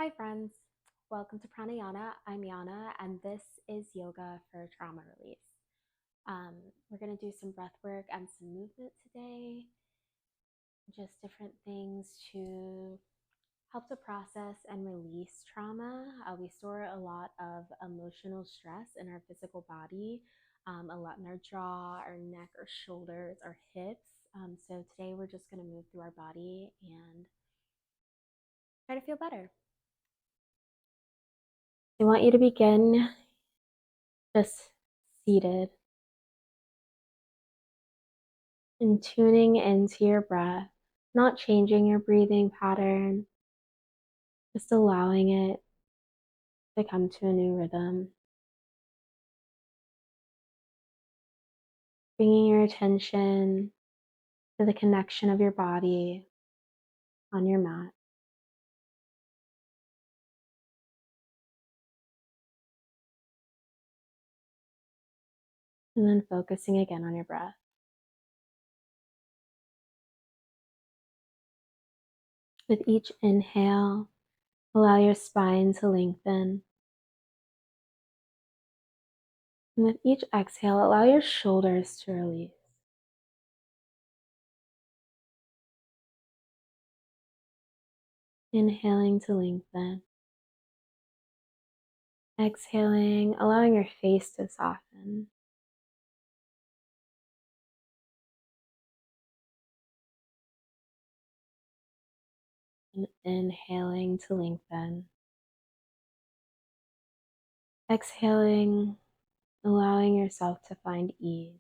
Hi, friends. Welcome to Prana Yanna. I'm Yanna, and this is yoga for trauma release. We're going to do some breath work and some movement today, just different things to help to process and release trauma. We store a lot of emotional stress in our physical body, a lot in our jaw, our neck, our shoulders, our hips. So today we're just going to move through our body and try to feel better. I want you to begin just seated and tuning into your breath, not changing your breathing pattern, just allowing it to come to a new rhythm. Bringing your attention to the connection of your body on your mat. And then focusing again on your breath. With each inhale, allow your spine to lengthen. And with each exhale, allow your shoulders to release. Inhaling to lengthen. Exhaling, allowing your face to soften. And inhaling to lengthen. Exhaling, allowing yourself to find ease.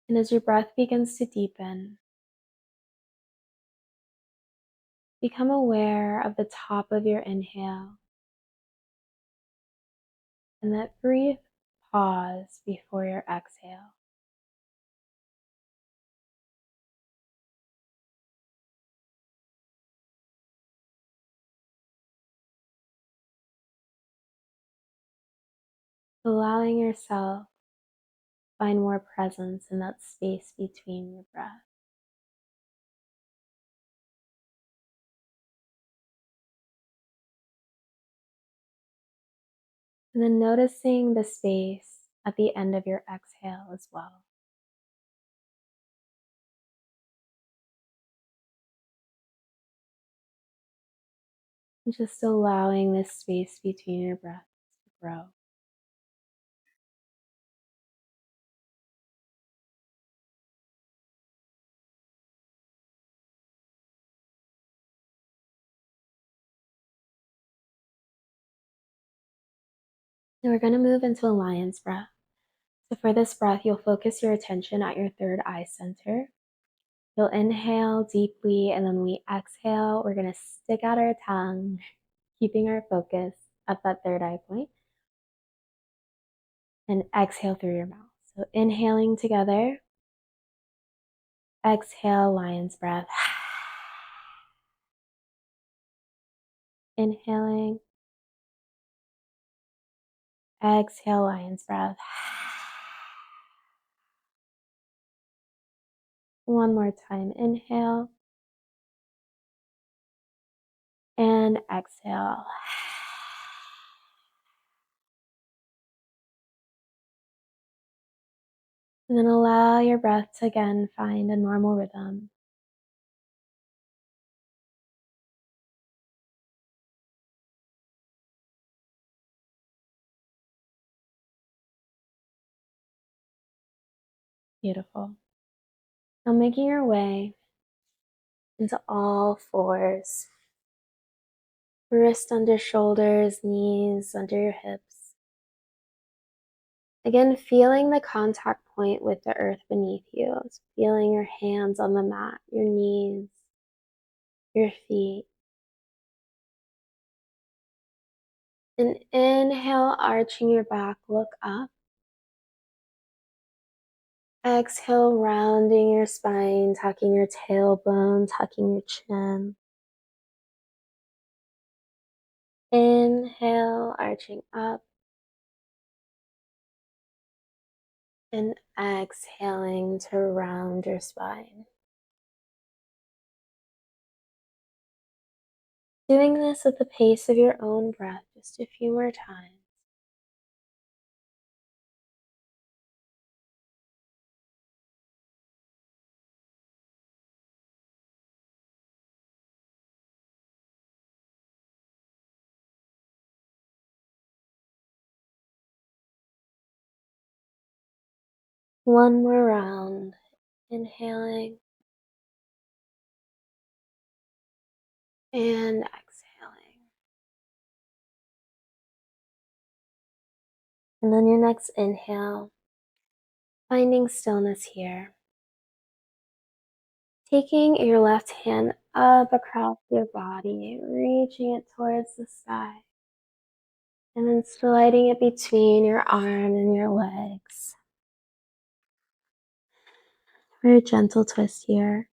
And as your breath begins to deepen, become aware of the top of your inhale and that brief pause before your exhale. Allowing yourself find more presence in that space between your breath. And then noticing the space at the end of your exhale as well. And just allowing this space between your breaths to grow. Now we're going to move into a lion's breath. So for this breath, you'll focus your attention at your third eye center. You'll inhale deeply, and then when we exhale, we're going to stick out our tongue, keeping our focus at that third eye point, and exhale through your mouth. So inhaling together, exhale, lion's breath. Inhaling, exhale, lion's breath. One more time, inhale, and exhale. And then allow your breath to again find a normal rhythm. Beautiful. Now making your way into all fours. Wrist under shoulders, knees under your hips. Again, feeling the contact point with the earth beneath you. It's feeling your hands on the mat, your knees, your feet. And inhale, arching your back, look up. Exhale, rounding your spine, tucking your tailbone, tucking your chin. Inhale, arching up. And exhaling to round your spine. Doing this at the pace of your own breath just a few more times. One more round. Inhaling and exhaling. And on your next inhale, finding stillness here. Taking your left hand up across your body, reaching it towards the sky. And then sliding it between your arm and your legs. Very gentle twist here.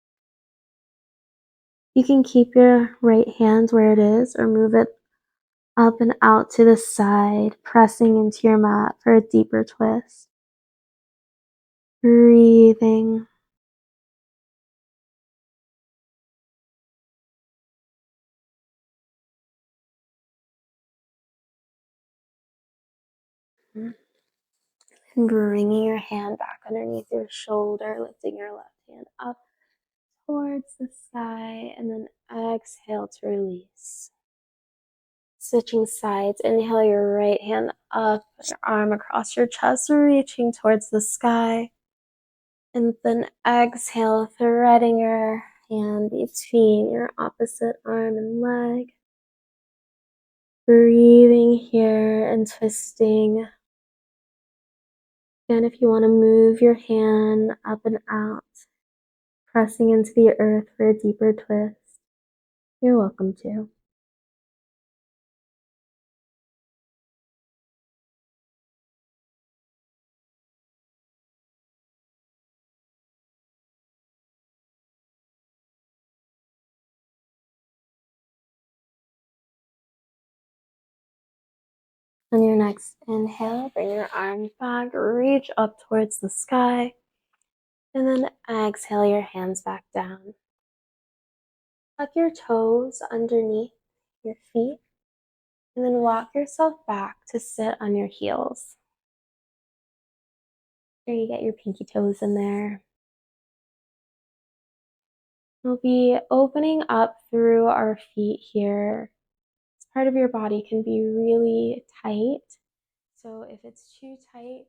You can keep your right hand where it is or move it up and out to the side, pressing into your mat for a deeper twist. Breathing. And bringing your hand back underneath your shoulder, lifting your left hand up towards the sky, and then exhale to release. Switching sides, inhale your right hand up, your arm across your chest, reaching towards the sky. And then exhale, threading your hand between your opposite arm and leg. Breathing here and twisting. And if you want to move your hand up and out, pressing into the earth for a deeper twist, you're welcome to. On your next inhale, bring your arms back, reach up towards the sky, and then exhale your hands back down. Tuck your toes underneath your feet, and then walk yourself back to sit on your heels. Here you get your pinky toes in there. We'll be opening up through our feet here. This part of your body can be really tight. So if it's too tight,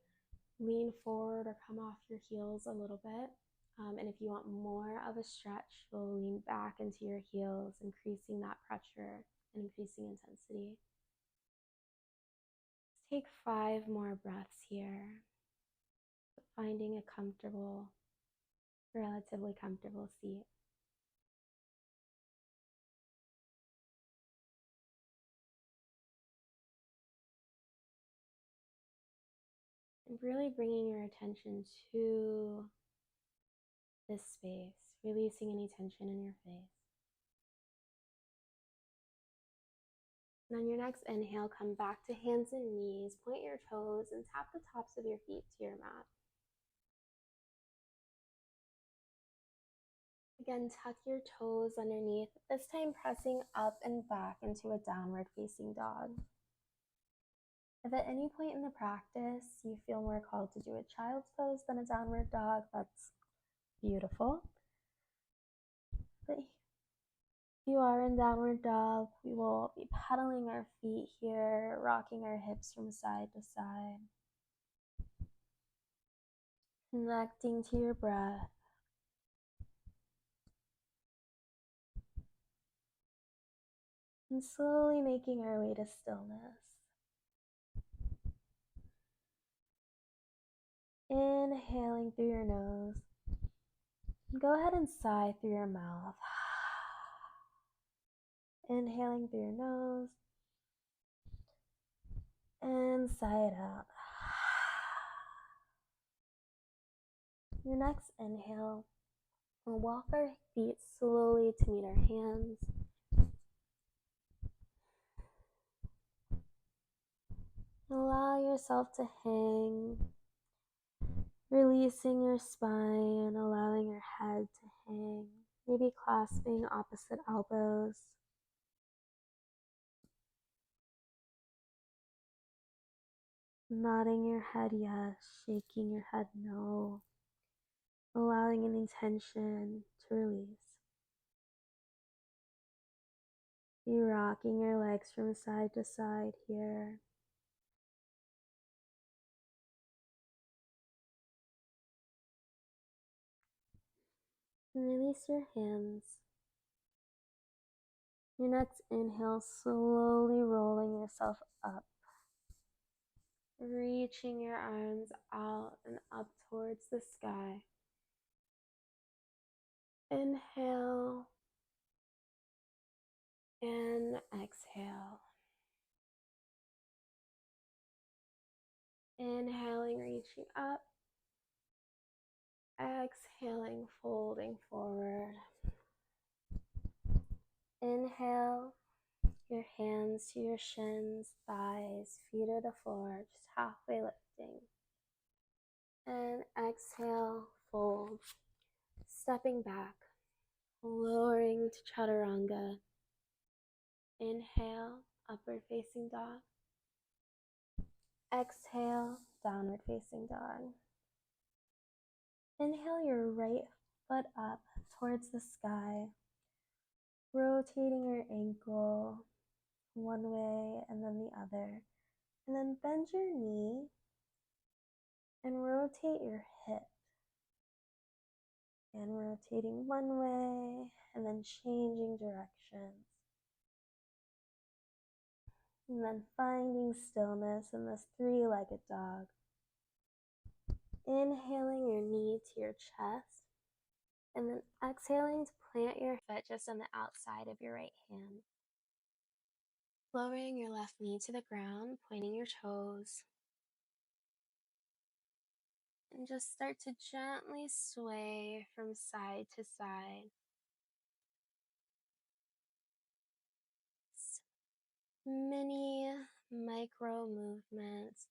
lean forward or come off your heels a little bit. And if you want more of a stretch, you'll lean back into your heels, increasing that pressure and increasing intensity. Let's take 5 more breaths here, finding a comfortable, relatively comfortable seat. And really bringing your attention to this space, releasing any tension in your face. And on your next inhale, come back to hands and knees, point your toes, and tap the tops of your feet to your mat. Again, tuck your toes underneath, this time pressing up and back into a downward facing dog. If at any point in the practice you feel more called to do a child's pose than a downward dog, that's beautiful. But if you are in downward dog, we will be pedaling our feet here, rocking our hips from side to side. Connecting to your breath. And slowly making our way to stillness. Inhaling through your nose. Go ahead and sigh through your mouth. Inhaling through your nose. And sigh it out. Your next inhale, we'll walk our feet slowly to meet our hands. Allow yourself to hang Releasing your spine, allowing your head to hang, maybe clasping opposite elbows. Nodding your head yes, shaking your head no, allowing an intention to release. You rocking your legs from side to side here. And release your hands. Your next inhale, slowly rolling yourself up. Reaching your arms out and up towards the sky. Inhale and exhale. Inhaling, reaching up. Exhaling, folding forward. Inhale, your hands to your shins, thighs, feet to the floor, just halfway lifting. And exhale, fold. Stepping back, lowering to chaturanga. Inhale, upward facing dog. Exhale, downward facing dog. Inhale your right foot up towards the sky, rotating your ankle one way and then the other. And then bend your knee and rotate your hip. And rotating one way and then changing directions. And then finding stillness in this three-legged dog. Inhaling your knee to your chest. And then exhaling to plant your foot just on the outside of your right hand. Lowering your left knee to the ground, pointing your toes. And just start to gently sway from side to side. Mini micro movements.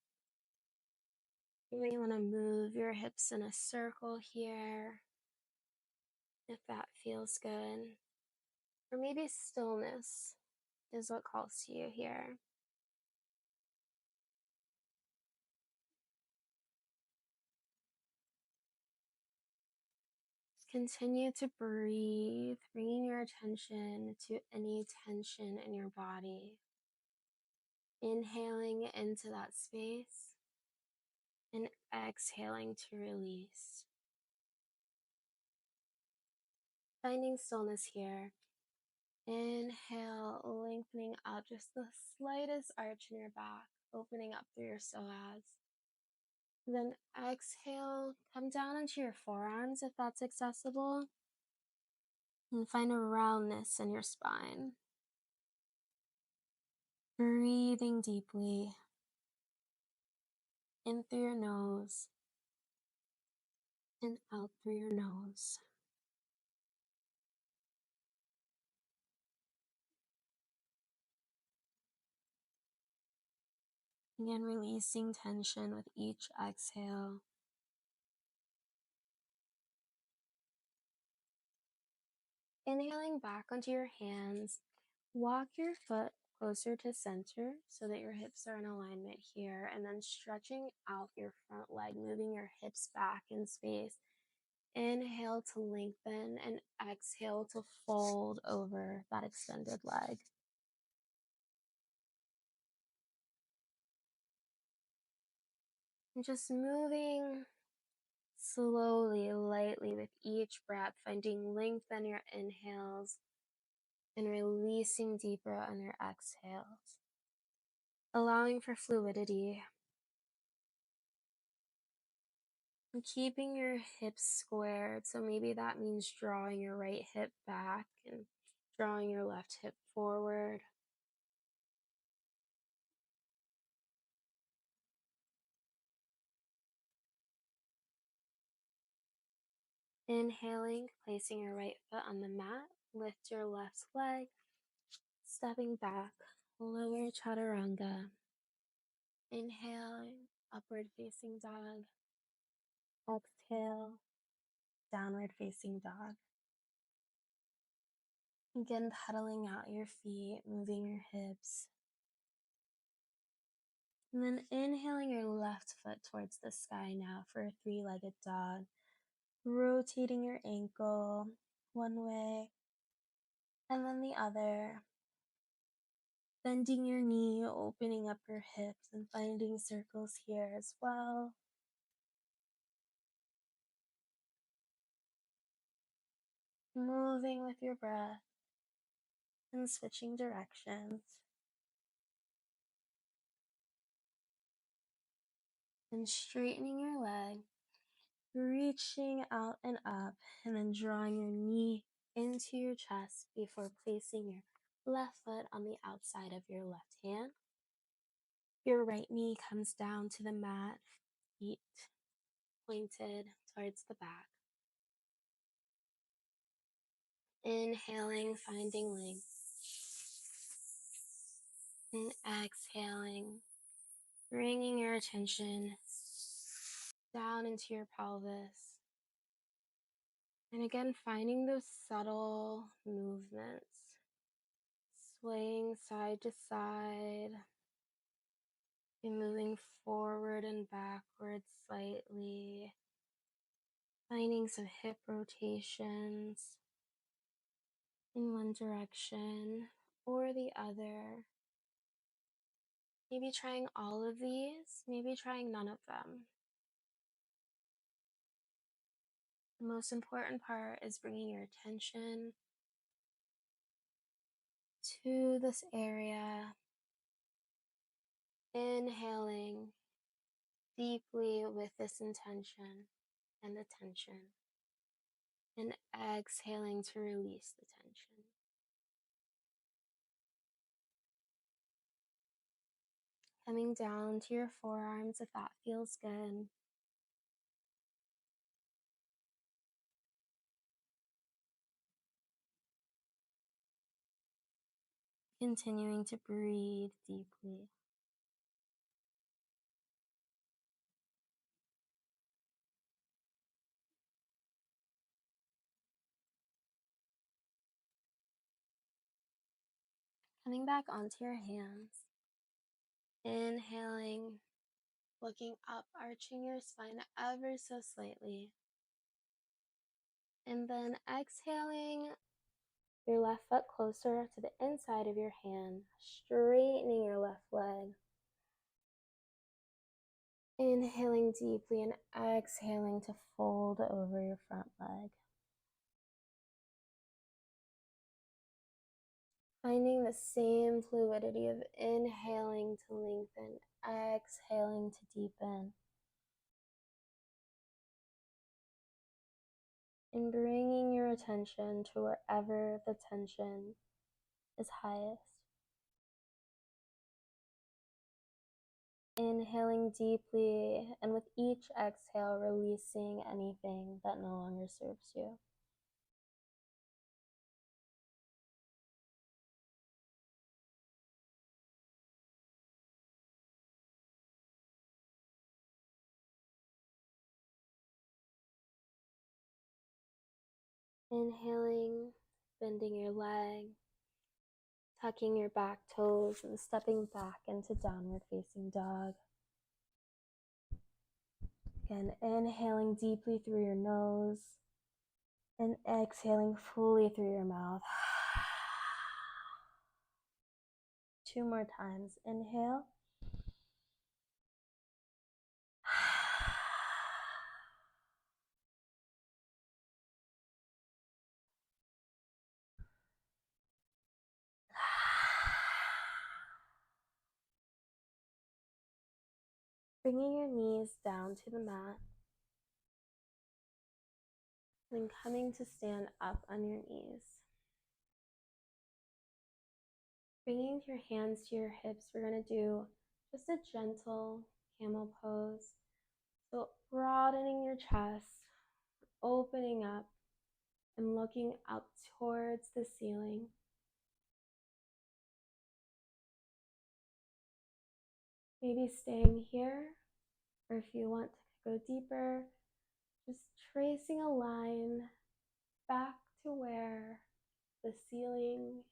You may want to move your hips in a circle here, if that feels good. Or maybe stillness is what calls to you here. Continue to breathe, bringing your attention to any tension in your body. Inhaling into that space and exhaling to release. Finding stillness here. Inhale, lengthening up just the slightest arch in your back, opening up through your psoas. Then exhale, come down into your forearms if that's accessible. And find a roundness in your spine. Breathing deeply in through your nose and out through your nose. Again, releasing tension with each exhale. Inhaling back onto your hands, walk your foot closer to center so that your hips are in alignment here, and then stretching out your front leg, moving your hips back in space. Inhale to lengthen and exhale to fold over that extended leg. And just moving slowly, lightly with each breath, finding length on your inhales and releasing deeper on your exhales. Allowing for fluidity. And keeping your hips squared, so maybe that means drawing your right hip back and drawing your left hip forward. Inhaling, placing your right foot on the mat, lift your left leg, stepping back, lower chaturanga. Inhaling, upward facing dog. Exhale, downward facing dog. Again, pedaling out your feet, moving your hips. And then inhaling your left foot towards the sky now for a three-legged dog. Rotating your ankle one way and then the other. Bending your knee, opening up your hips and finding circles here as well. Moving with your breath and switching directions. And straightening your leg, reaching out and up, and then drawing your knee into your chest before placing your left foot on the outside of your left hand. Your right knee comes down to the mat, feet pointed towards the back. Inhaling, finding length. And exhaling, bringing your attention down into your pelvis. And again, finding those subtle movements, swaying side to side, and moving forward and backwards slightly, finding some hip rotations in one direction or the other. Maybe trying all of these, maybe trying none of them. The most important part is bringing your attention to this area, inhaling deeply with this intention and attention, and exhaling to release the tension. Coming down to your forearms if that feels good. Continuing to breathe deeply. Coming back onto your hands. Inhaling, looking up, arching your spine ever so slightly. And then exhaling, your left foot closer to the inside of your hand, straightening your left leg. Inhaling deeply and exhaling to fold over your front leg. Finding the same fluidity of inhaling to lengthen, exhaling to deepen. And bringing your attention to wherever the tension is highest. Inhaling deeply, and with each exhale, releasing anything that no longer serves you. Inhaling, bending your leg, tucking your back toes, and stepping back into downward facing dog. Again, inhaling deeply through your nose and exhaling fully through your mouth. 2 more times. Inhale. Bringing your knees down to the mat. Then coming to stand up on your knees. Bringing your hands to your hips, we're going to do just a gentle camel pose. So broadening your chest, opening up, and looking up towards the ceiling. Maybe staying here, or if you want to go deeper, tracing a line back to where the ceiling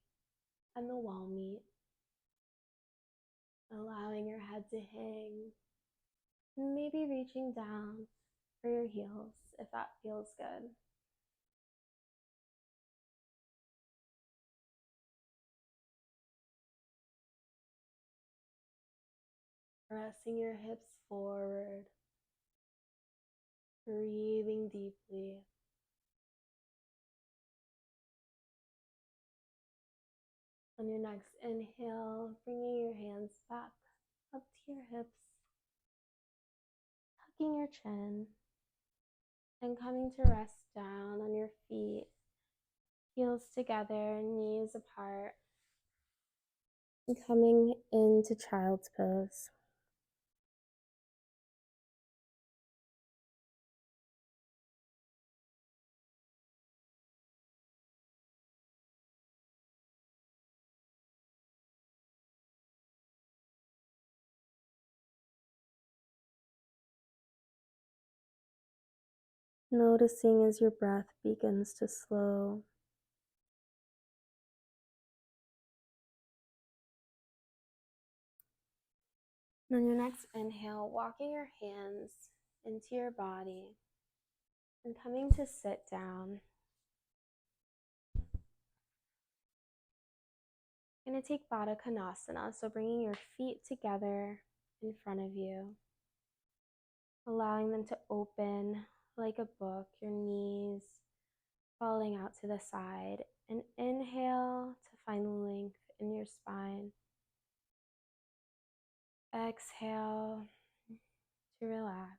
and the wall meet, allowing your head to hang, maybe reaching down for your heels if that feels good. Pressing your hips forward, breathing deeply. On your next inhale, bringing your hands back up to your hips, tucking your chin, and coming to rest down on your feet, heels together, knees apart, and coming into child's pose. Noticing as your breath begins to slow. On your next inhale, walking your hands into your body and coming to sit down. You're going to take Baddha Konasana, so bringing your feet together in front of you, allowing them to open like a book, your knees falling out to the side. And inhale to find length in your spine. Exhale to relax.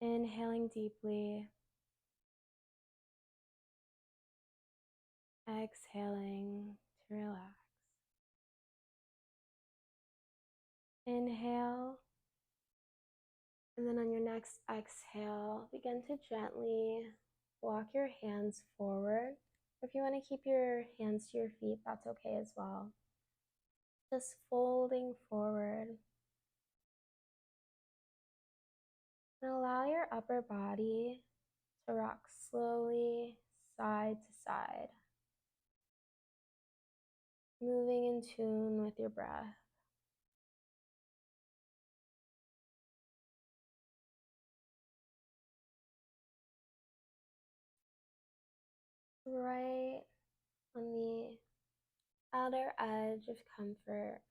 Inhaling deeply. Exhaling to relax. Inhale. And then on your next exhale, begin to gently walk your hands forward. If you want to keep your hands to your feet, that's okay as well. Just folding forward. And allow your upper body to rock slowly side to side, moving in tune with your breath. Right on the outer edge of comfort,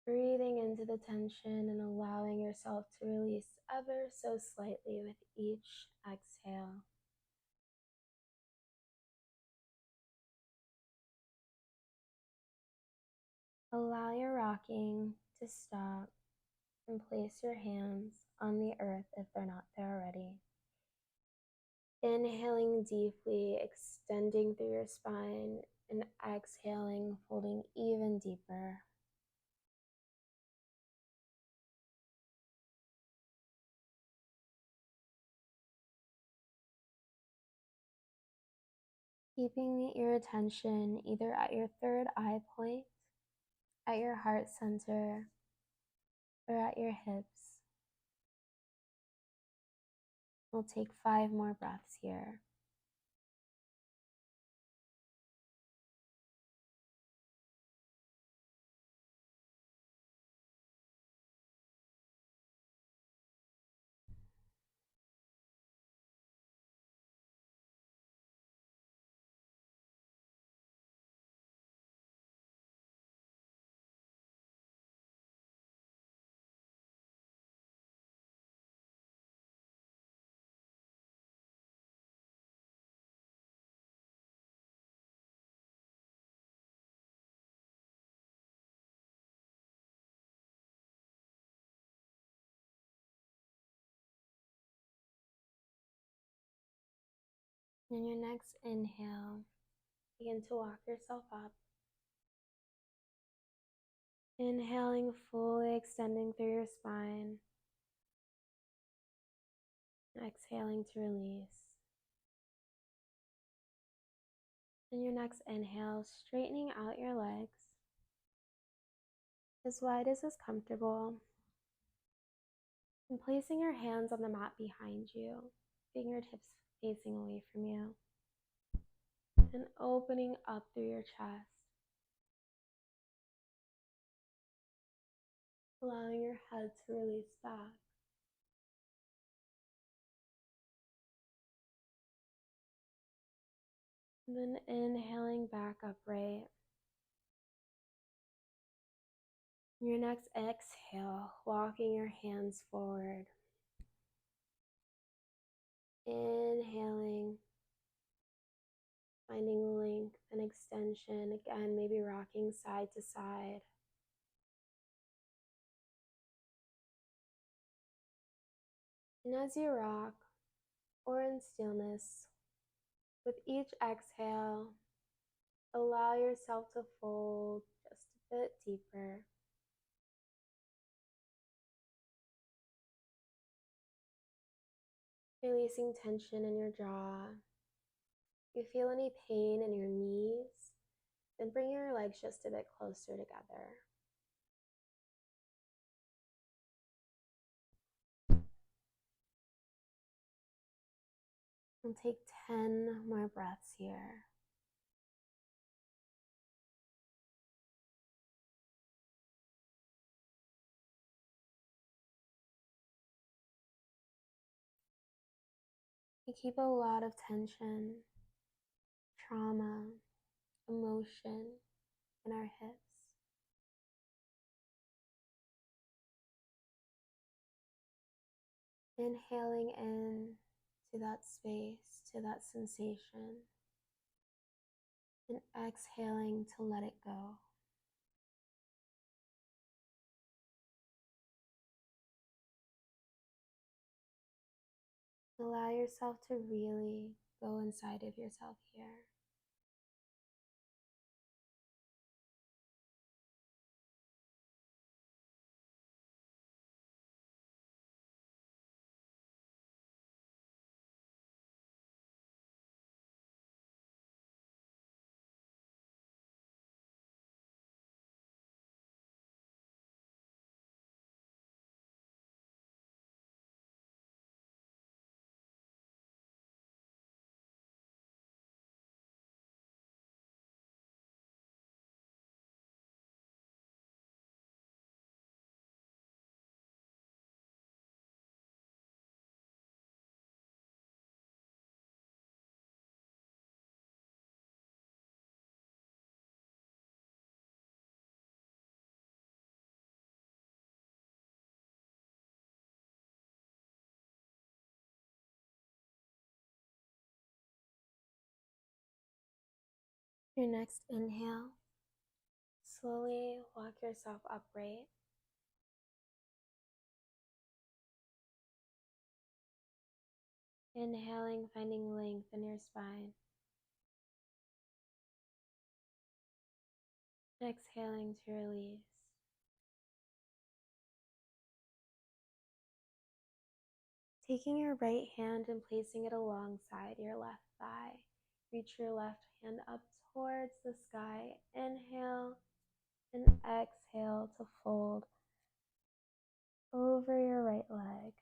breathing into the tension and allowing yourself to release ever so slightly with each exhale. Allow your rocking to stop and place your hands on the earth if they're not there already. Inhaling deeply, extending through your spine, and exhaling, folding even deeper. Keeping your attention either at your third eye point, at your heart center, or at your hips. We'll take 5 more breaths here. On your next inhale, begin to walk yourself up. Inhaling, fully extending through your spine. Exhaling to release. On your next inhale, straightening out your legs as wide as is comfortable. And placing your hands on the mat behind you, fingertips facing away from you, and opening up through your chest, allowing your head to release back. And then inhaling back upright. Your next exhale, walking your hands forward. Inhaling, finding length and extension. Again, maybe rocking side to side. And as you rock, or in stillness, with each exhale, allow yourself to fold just a bit deeper. Releasing tension in your jaw. If you feel any pain in your knees, then bring your legs just a bit closer together. And take 10 more breaths here. We keep a lot of tension, trauma, emotion in our hips. Inhaling in to that space, to that sensation, and exhaling to let it go. Allow yourself to really go inside of yourself here. Your next inhale, slowly walk yourself upright. Inhaling, finding length in your spine. Exhaling to release. Taking your right hand and placing it alongside your left thigh. Reach your left hand up towards the sky. Inhale and exhale to fold over your right leg.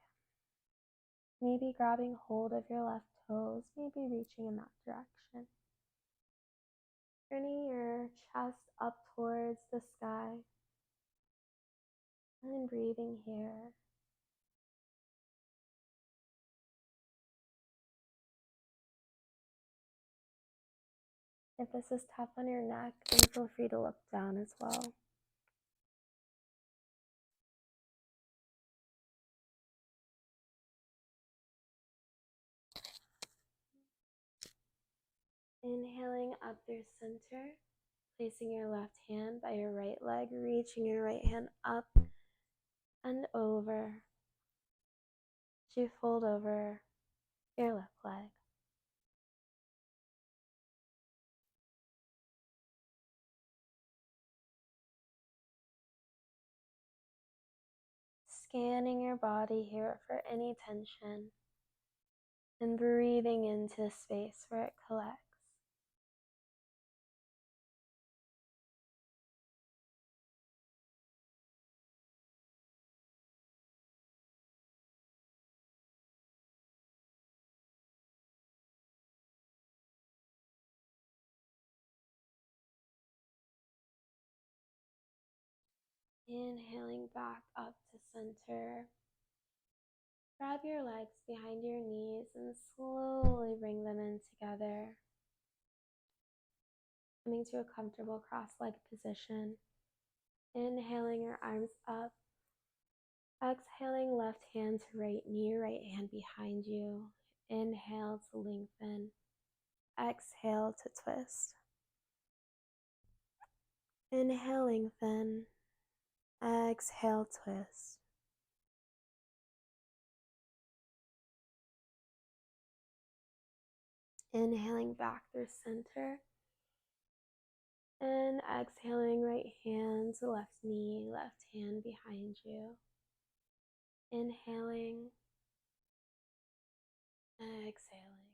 Maybe grabbing hold of your left toes, maybe reaching in that direction. Turning your chest up towards the sky and breathing here. If this is tough on your neck, then feel free to look down as well. Inhaling up through center, placing your left hand by your right leg, reaching your right hand up and over to fold over your left leg. Scanning your body here for any tension and breathing into space where it collects. Inhaling back up to center. Grab your legs behind your knees and slowly bring them in together. Coming to a comfortable cross-legged position. Inhaling your arms up. Exhaling left hand to right knee, right hand behind you. Inhale to lengthen. Exhale to twist. Inhale, lengthen. Exhale, twist. Inhaling back through center. And exhaling right hand to left knee, left hand behind you. Inhaling. Exhaling.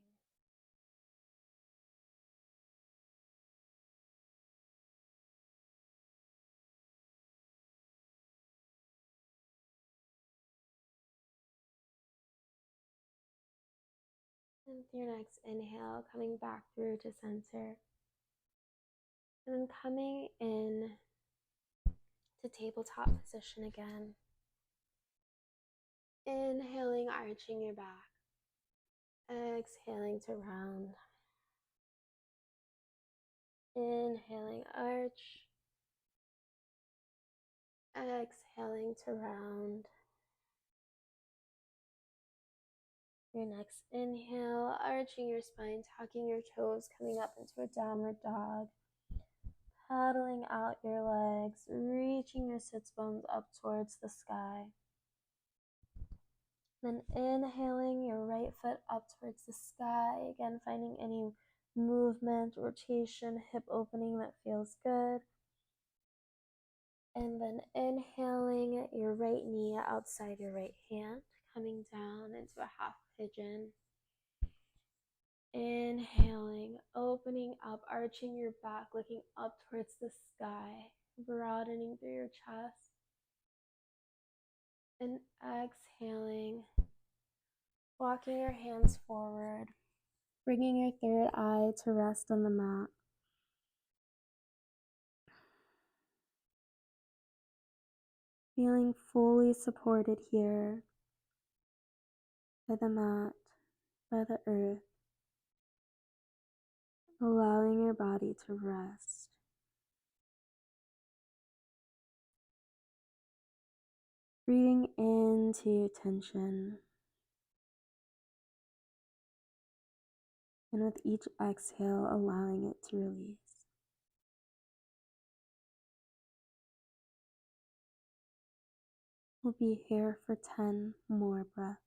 And with your next inhale, coming back through to center. And then coming in to tabletop position again. Inhaling, arching your back. Exhaling to round. Inhaling, arch. Exhaling to round. Your next inhale, arching your spine, tucking your toes, coming up into a downward dog. Paddling out your legs, reaching your sits bones up towards the sky. Then inhaling your right foot up towards the sky. Again, finding any movement, rotation, hip opening that feels good. And then inhaling your right knee outside your right hand, coming down into a half pigeon. Inhaling, opening up, arching your back, looking up towards the sky, broadening through your chest. And exhaling, walking your hands forward, bringing your third eye to rest on the mat. Feeling fully supported here by the mat, by the earth, allowing your body to rest. Breathing into tension. And with each exhale, allowing it to release. We'll be here for 10 more breaths.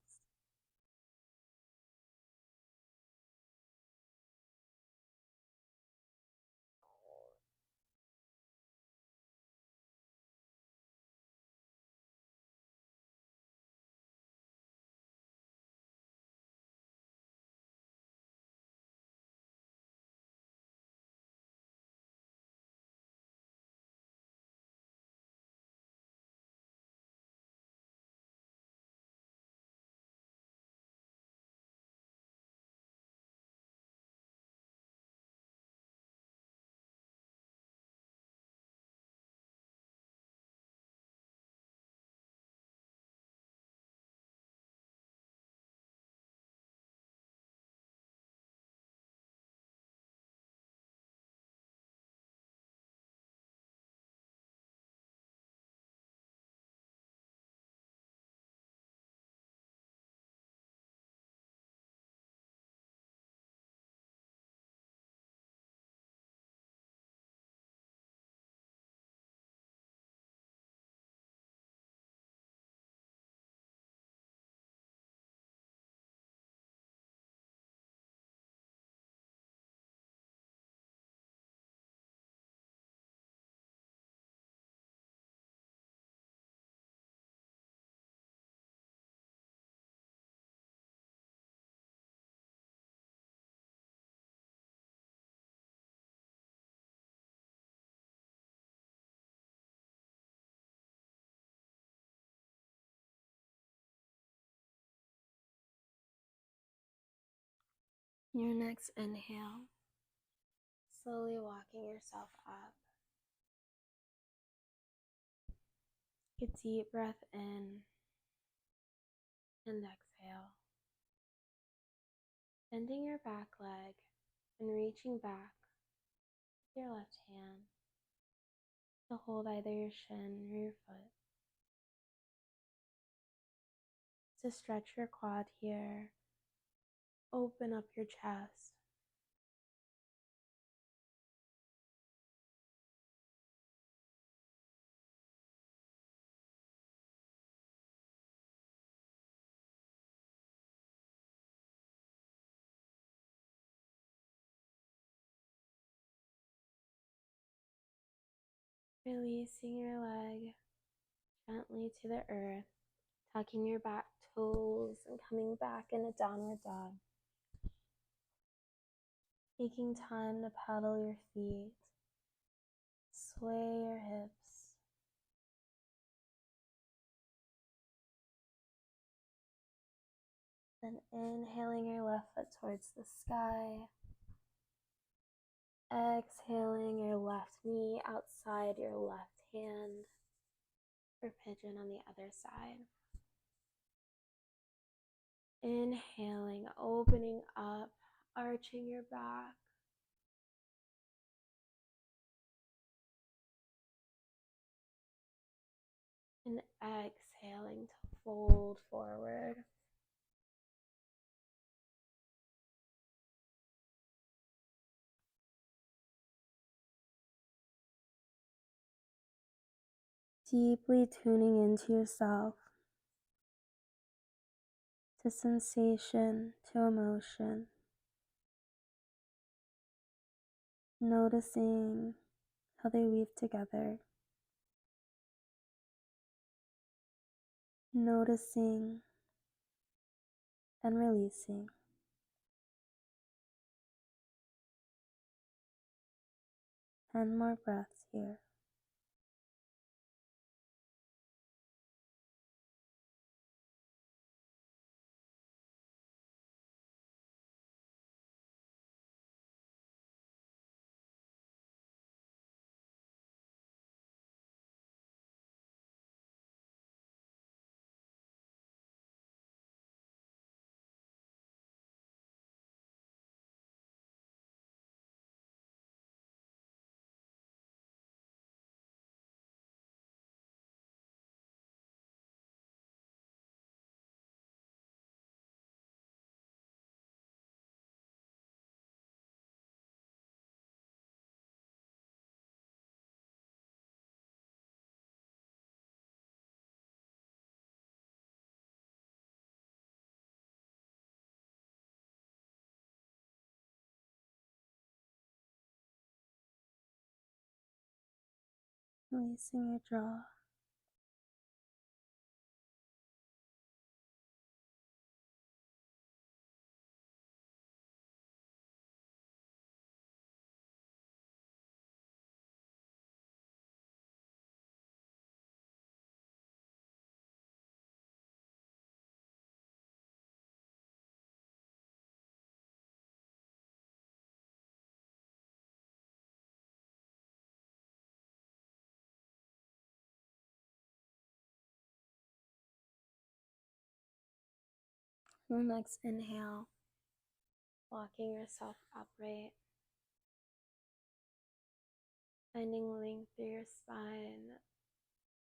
Your next inhale, slowly walking yourself up. Take a deep breath in and exhale. Bending your back leg and reaching back with your left hand to hold either your shin or your foot. To stretch your quad here, open up your chest. Releasing your leg gently to the earth, tucking your back toes and coming back in a downward dog. Taking time to pedal your feet, sway your hips. Then inhaling your left foot towards the sky. Exhaling your left knee outside your left hand for pigeon on the other side. Inhaling, opening up, arching your back. And exhaling to fold forward. Deeply tuning into yourself, to sensation, to emotion. Noticing how they weave together. Noticing and releasing. And more breaths here. Releasing your jaw. Your next inhale, walking yourself upright, finding length through your spine,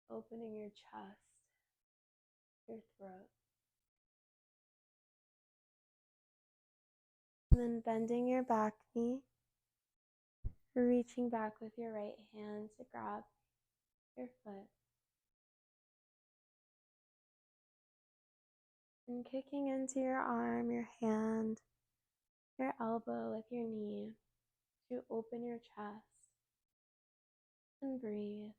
opening your chest, your throat. And then bending your back knee, reaching back with your right hand to grab your foot. And kicking into your arm, your hand, your elbow with your knee to open your chest and breathe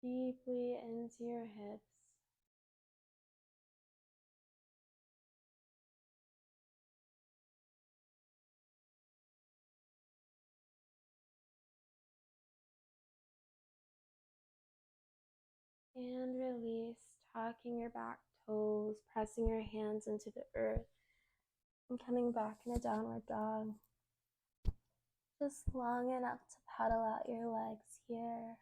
deeply into your hips. And release, tucking your back toes, pressing your hands into the earth, and coming back in a downward dog. just long enough to paddle out your legs here.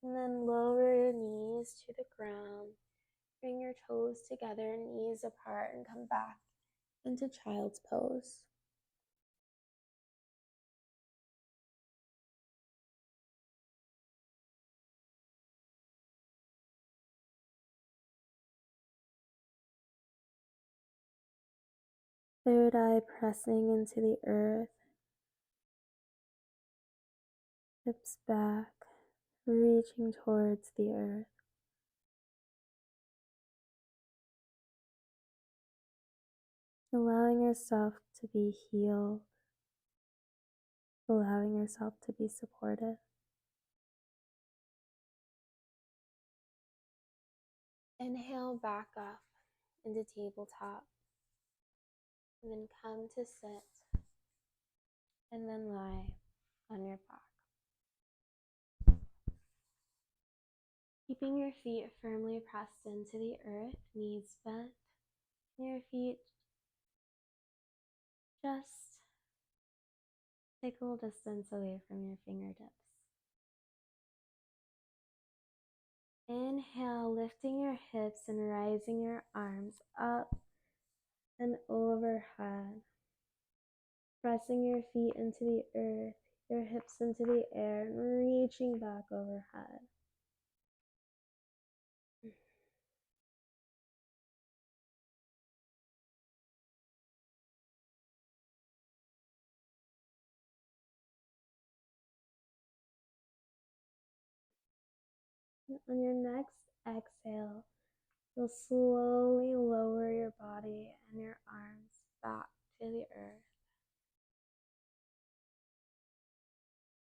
And then lower your knees to the ground. Bring your toes together, knees apart, and come back into child's pose. Third eye pressing into the earth, hips back, reaching towards the earth. Allowing yourself to be healed, allowing yourself to be supported. Inhale back up into tabletop, and then come to sit, and then lie on your back. Keeping your feet firmly pressed into the earth, knees bent, your feet just take a little distance away from your fingertips. Inhale, lifting your hips and rising your arms up and overhead. Pressing your feet into the earth, your hips into the air, and reaching back overhead. On your next exhale, you'll slowly lower your body and your arms back to the earth.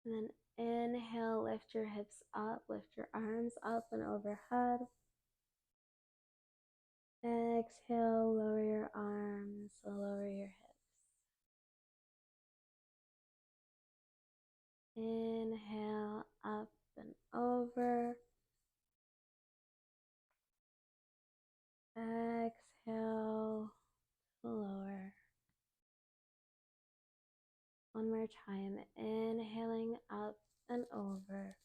And then inhale, lift your hips up, lift your arms up and overhead. Exhale, lower your arms, lower your hips. Inhale, up and over. Exhale, lower. One more time, inhaling up and over.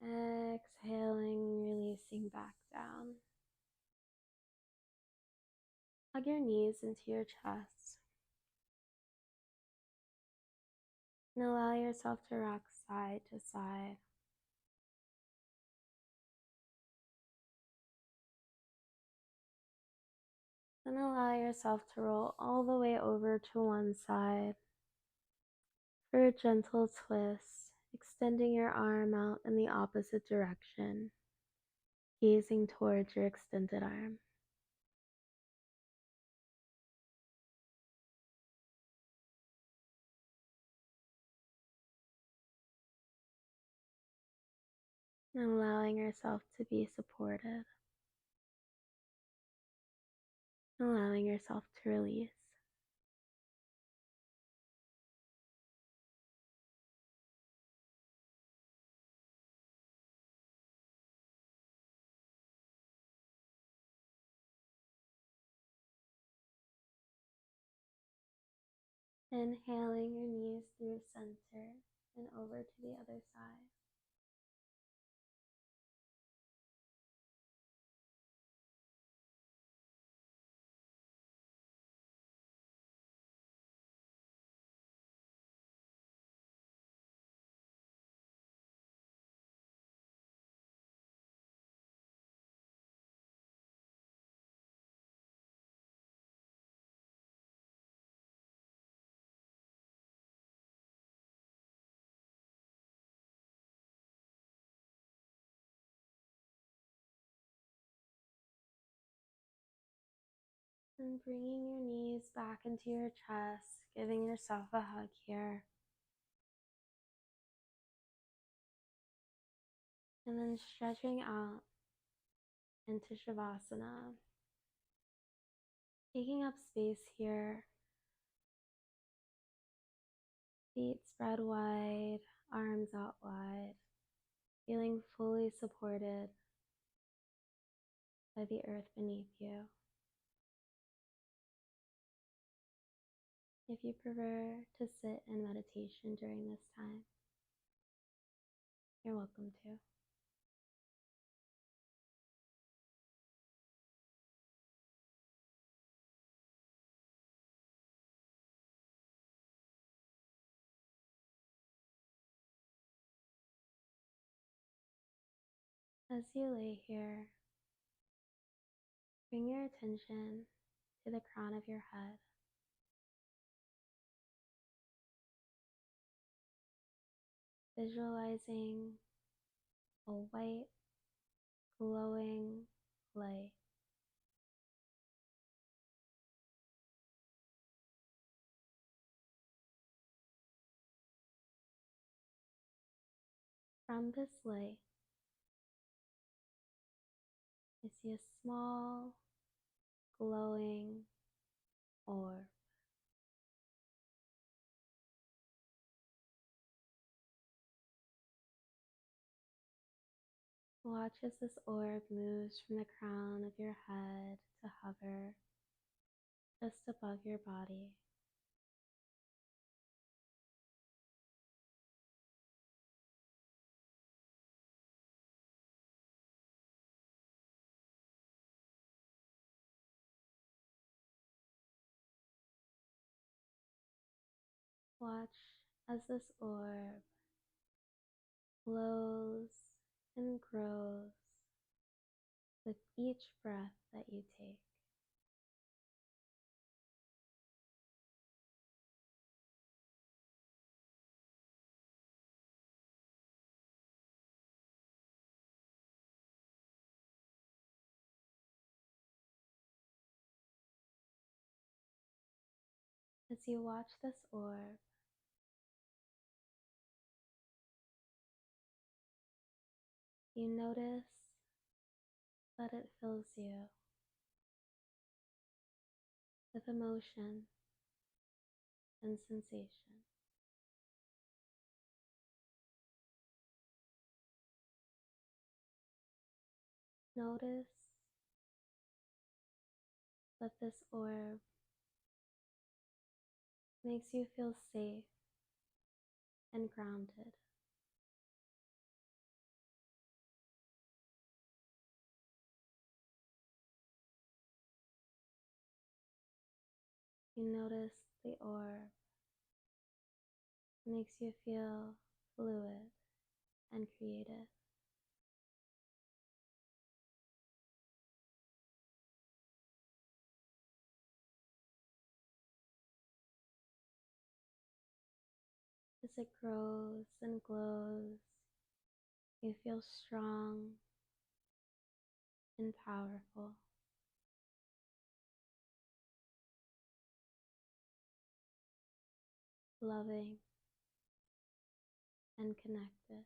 Exhaling, releasing back down. Hug your knees into your chest. And allow yourself to rock side to side. Then allow yourself to roll all the way over to one side for a gentle twist, extending your arm out in the opposite direction, gazing towards your extended arm. And allowing yourself to be supported. Allowing yourself to release. Inhaling your knees through center and over to the other side. And bringing your knees back into your chest, giving yourself a hug here. And then stretching out into Shavasana. Taking up space here. Feet spread wide, arms out wide. Feeling fully supported by the earth beneath you. If you prefer to sit in meditation during this time, you're welcome to. As you lay here, bring your attention to the crown of your head. Visualizing a white, glowing light. From this light, I see a small, glowing orb. Watch as this orb moves from the crown of your head to hover just above your body. Watch as this orb glows and grows with each breath that you take. As you watch this orb, you notice that it fills you with emotion and sensation. Notice that this orb makes you feel safe and grounded. You notice the orb makes you feel fluid and creative. As it grows and glows, you feel strong and powerful, loving and connected.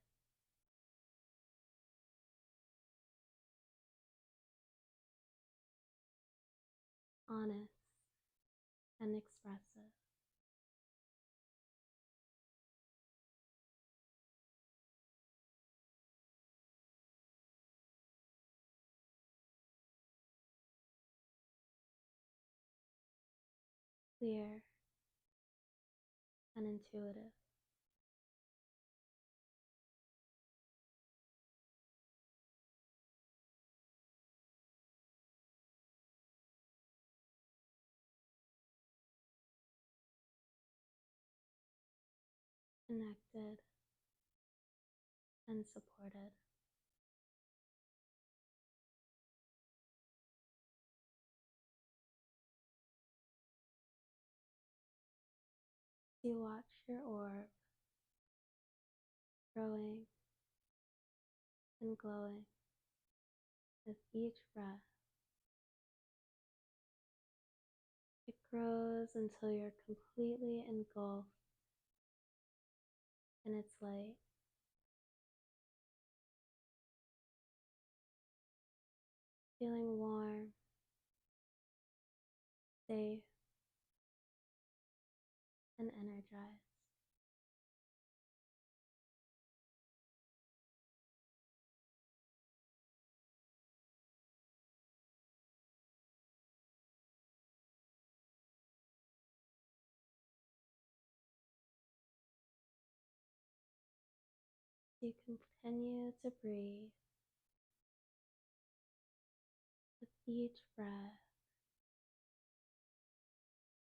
Honest and expressive. Clear and intuitive. Connected and supported. You watch your orb growing and glowing with each breath. It grows until you're completely engulfed in its light. Feeling warm, safe, and energized. you continue to breathe, with each breath,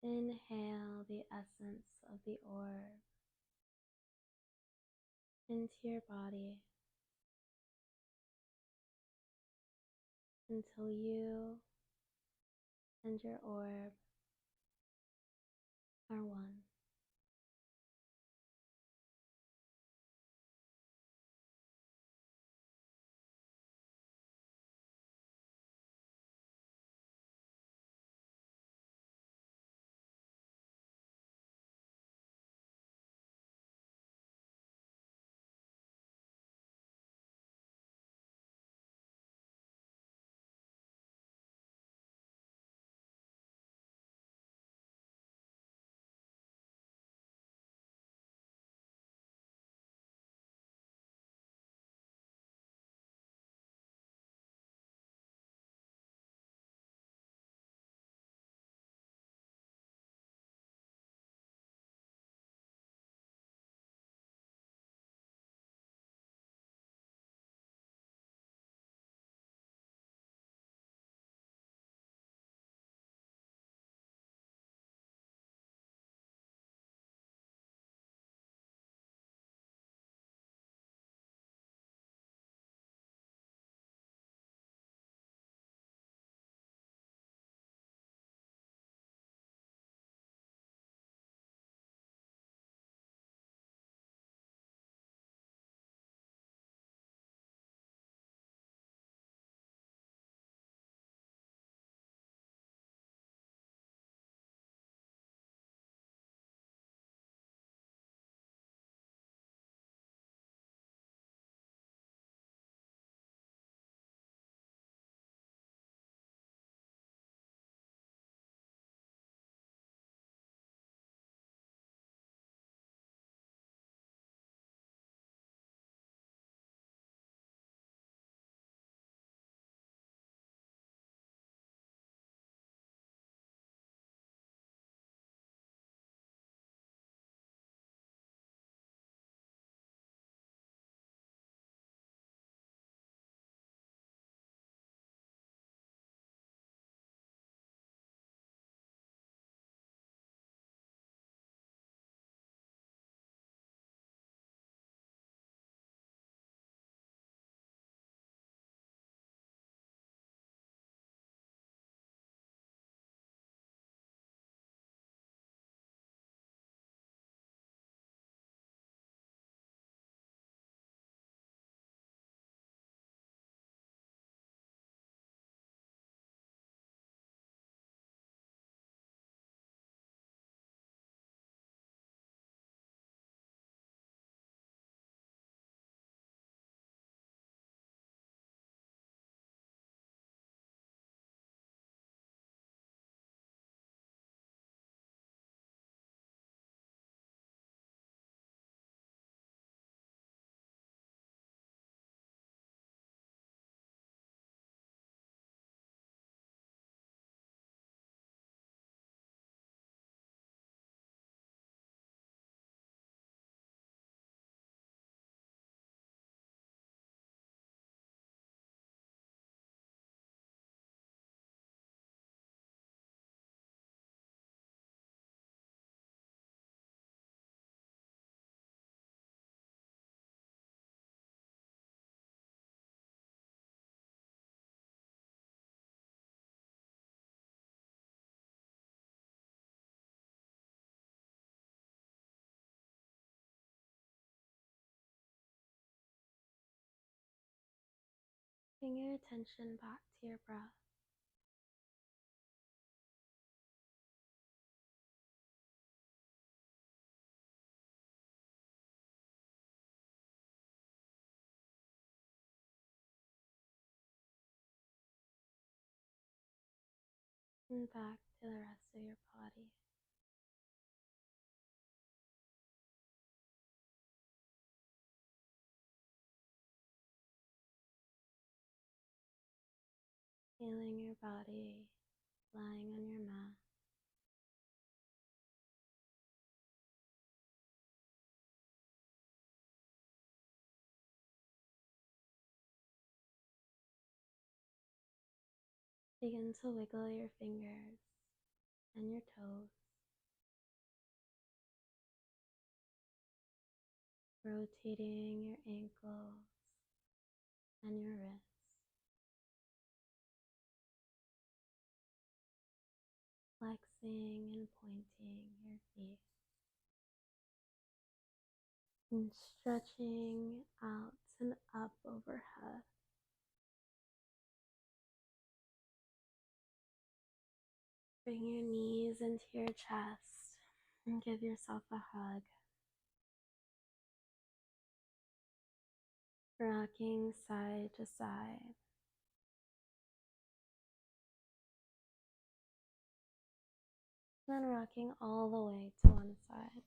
inhale the essence of the orb into your body until you and your orb are one. Bring your attention back to your breath. And back to the rest of your body. Feeling your body lying on your mat. Begin to wiggle your fingers and your toes, rotating your ankles and your wrists, flexing and pointing your feet, and stretching out and up overhead. Bring your knees into your chest and give yourself a hug. Rocking side to side. Then rocking all the way to one side.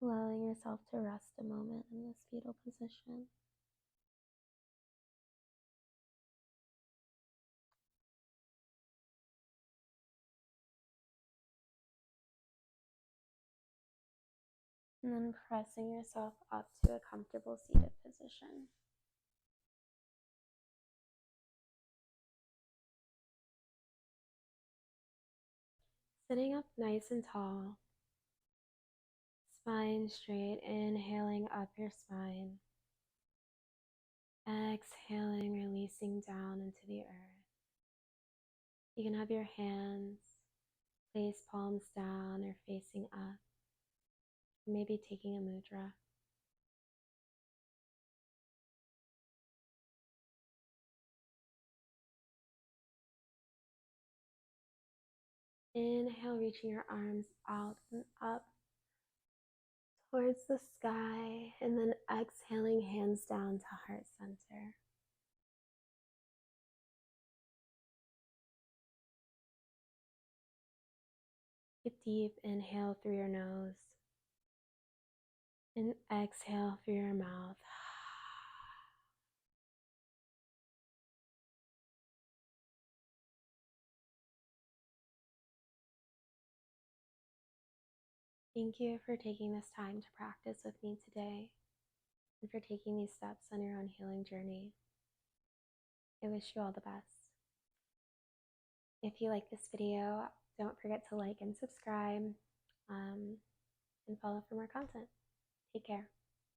Allowing yourself to rest a moment in this fetal position. And then pressing yourself up to a comfortable seated position. Sitting up nice and tall. Spine straight, inhaling up your spine. Exhaling, releasing down into the earth. You can have your hands placed palms down or facing up. Maybe taking a mudra. Inhale, reaching your arms out and up towards the sky, and then exhaling, hands down to heart center. Take a deep inhale through your nose and exhale through your mouth. Thank you for taking this time to practice with me today and for taking these steps on your own healing journey. I wish you all the best. If you like this video, don't forget to like and subscribe and follow for more content. Take care.